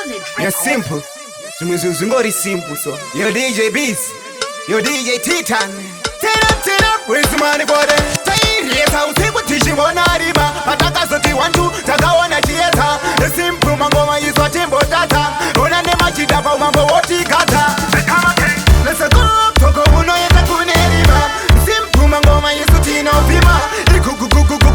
Yeah, simple. Zingori simple so. Yo DJ Beast, yo DJ Titan. Turn up, raise the money for them. Yes, usiku tishi mbona rima. Pataka soti wantu, takaona chieta. Simple mangoma yiswa timbo tata. Ona nema chidapa mambo woti kata. Let's go, toko uno yeta kunerima. Simple mangoma yisu tino pima.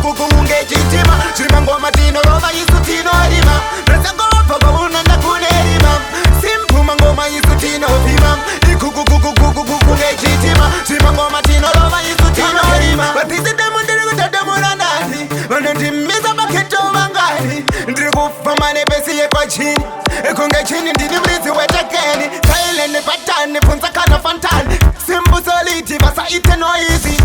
Kuku unge chitima. Chima ngoma tino roma yisu tino rima. Let's go, toko uno yeta kunerima. Simple mangoma yisu tino pima. Kuku unge chitima. Chima ngoma tino roma yisu tino rima. Batisi demo ndiri kutademo nandani. Vanondimisa paketo mangani. Ndiri kufama nepesi yepa chini. Kunge chini ndini mrizi wetekeni. Silent patani punza kana fantani. Simple soliti basa ite noisy.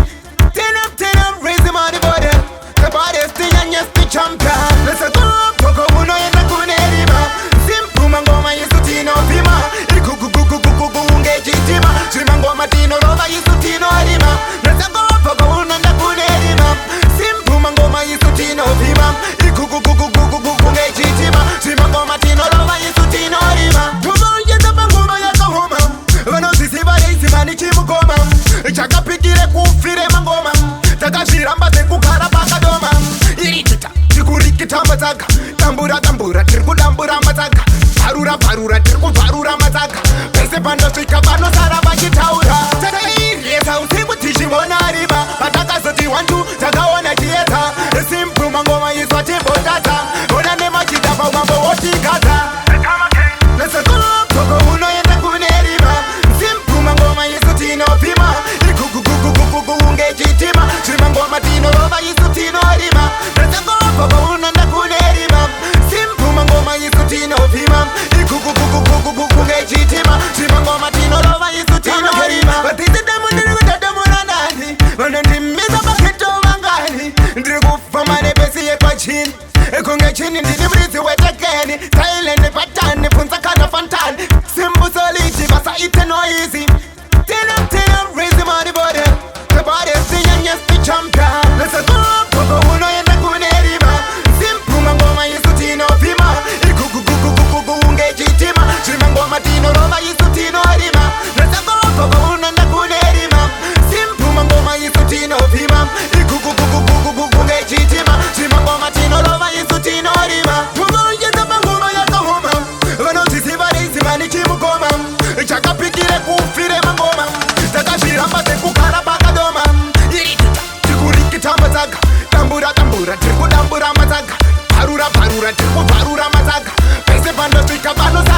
Turn up, raise the money for them. The baddest thing and yes the champion. Let's go, toko uno yenda kunerima. Simple mangoma yesu tino pima. Kuku unge chitima. Chima ngoma tino roba yesu tino rima. Let's go, toko uno yenda kunerima. Simple mangoma yesu tino pima. Kuku unge chitima. Chima ngoma tino roba yesu tino rima. Tumo yenda mangoma yaka homa. Vano sisiva reisi mani chimukoma. Chaka pikire kufire mangoma. Takashiramba sekukara pakadoma. Irikita, chikurikita mataka. Tambura, tirikudambura mataka. Bharura, tirikubharura mataka. Pese pandosvika vanosara vachitaura. Takairiesa usiku tichivona rima. Patakazoti wantu, takaona chieta. Simple mangoma yiswa timbo tata. Ona nemachidapa mambo wotikata. Let's go, toko uno yenda kunerima. Simple mangoma yesu tino pima. Kuku unge chitima. Chima ngoma tino roba yesu tino rima. Let's go, toko uno yenda kunerima. Simple mangoma yesu tino pima. Kuku unge chitima. Chima ngoma tino roba yesu tino rima. Batisi demo ndiri kutademo nandani. Vanondimisa paketo mangani. Ndiri kufama nepesi yepa chini. Kunge chini ndini mrizi wetekeni. Silent patani punza kana fantani. Simple soliti basa ite noisy. Turn up, raise the money for them. The baddest thing and yes the champion. Let's go, toko uno yenda kunerima. Simple mangoma yesu tino pima. Kuku unge chitima. Chima ngoma tino roba yesu tino rima. Let's go, toko uno yenda kunerima. Simple mangoma yesu tino pima. Kuku unge chitima. Chima ngoma tino roba yesu tino rima. Tumo yenda mangoma yaka homa. Vano tisiva reisi mani chimukoma. Chaka pikire kufire mangoma. Takashiramba sekukara pakadoma. Irikita, chikurikita mataka. Tambura, tirikudambura mataka. Bharura, tirikubharura mataka. Pese pandosvika vanosara